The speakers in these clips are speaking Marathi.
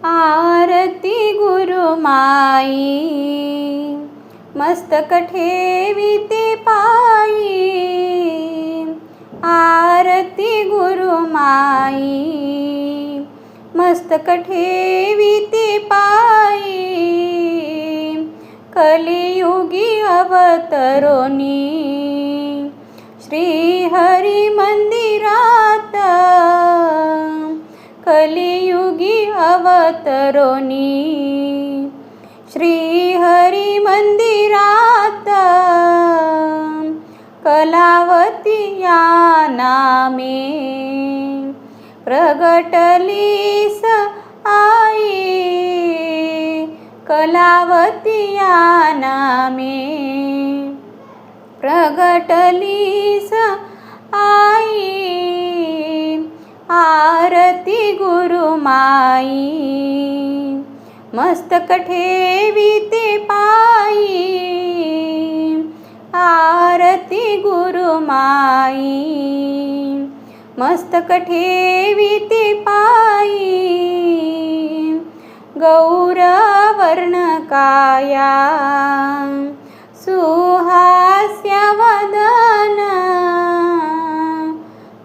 आरती गुरुमाई मस्तक ठेविते पायी। आरती गुरुमाई मस्तक ठेविते पायी। कलियुगी अवतरोनी श्री हरी मंदिरात। कलियुगी अवतरोनी श्री हरी मंदिरात। कलावती या नामे प्रगटलीस आई। कलावती या नामे प्रगटलीस आई। आरती गुरुमाई मस्तक ठेविते पायी। आरती गुरुमाई मस्तक ठेविते पायी। गौरवर्णकाया सुहास्यवदन।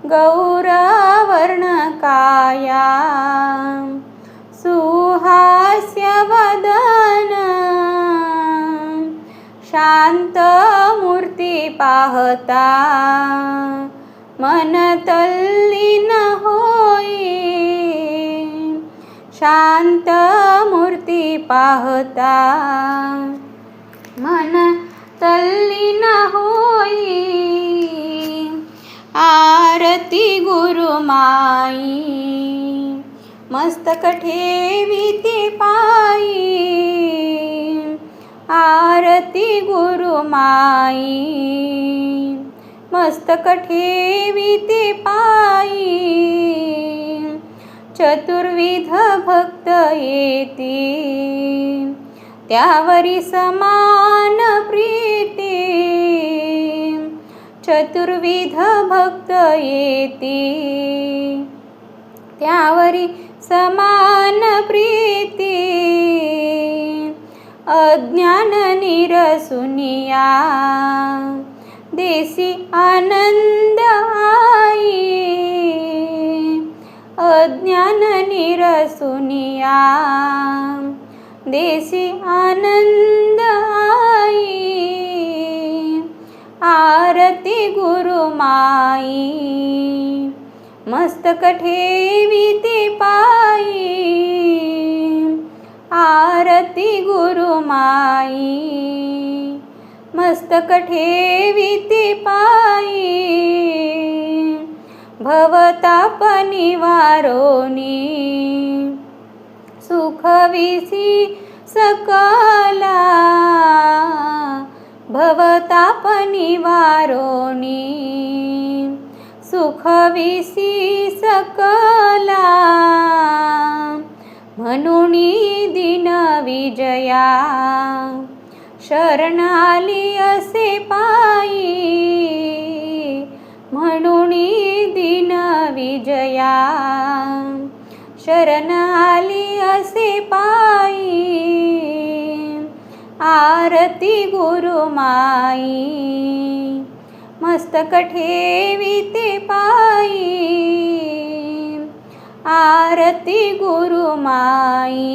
गौरवर्णकाया सुहास्यवदन। शांत मूर्ती पाहता मन तल्लीन होई। शांत मूर्ती पाहता मन तल्लीन होई। आरती गुरुमाई मस्तक ठेविते पायी। आरती गुरुमाई मस्तक ठेविते पायी। चतुर्विध भक्त येती त्यावरी समान प्रीती। चतुर्विध भक्त येती त्यावरी समान प्रीती। अज्ञान निरसुनिया देसी आनंद आई। अज्ञान निरसुनिया देसी आनंद आई। आरती गुरुमाई मस्तक ठेविते पायी। आरती गुरुमाई मस्तक ठेविते पायी। भवताप निवारोनी सुखविसी सकला। भवताप निवारोनी सुखविसी सकला। म्हणूनी दीन विजया शरण आली असे पायी। म्हणूनी दीन विजया शरण आली असे पायी। आरती गुरुमाई मस्तक ठेविते पायी। आरती गुरुमाई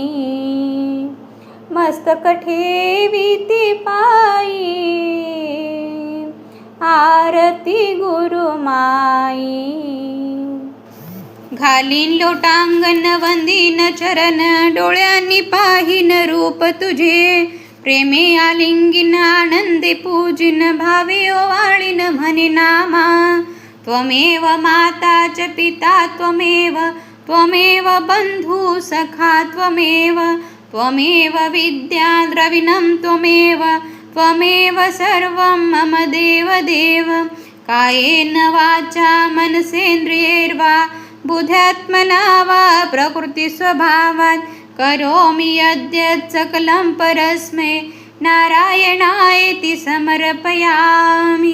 मस्तक ठेविते पायी। आरती गुरुमाई घालीन लोटांगण वंदीन चरण। डोळ्यांनी पाहीन रूप तुझे प्रेमे आलिंगीन आनंदे पूजिन। भावे ओवाळीन म्हणे नामा त्वमेव माता च पिता त्वमेव। त्वमेव बंधु सखा त्वमेव। त्वमेव विद्या द्रविणं त्वमेव। त्वमेव सर्वं मम देव देव। कायेन वाचा मनसेन्द्रियैर्वा बुद्ध्यात्मना वा प्रकृति स्वभावात् करोमि यद्यत् सकलं परस्मै नारायणायेति समर्पयामि।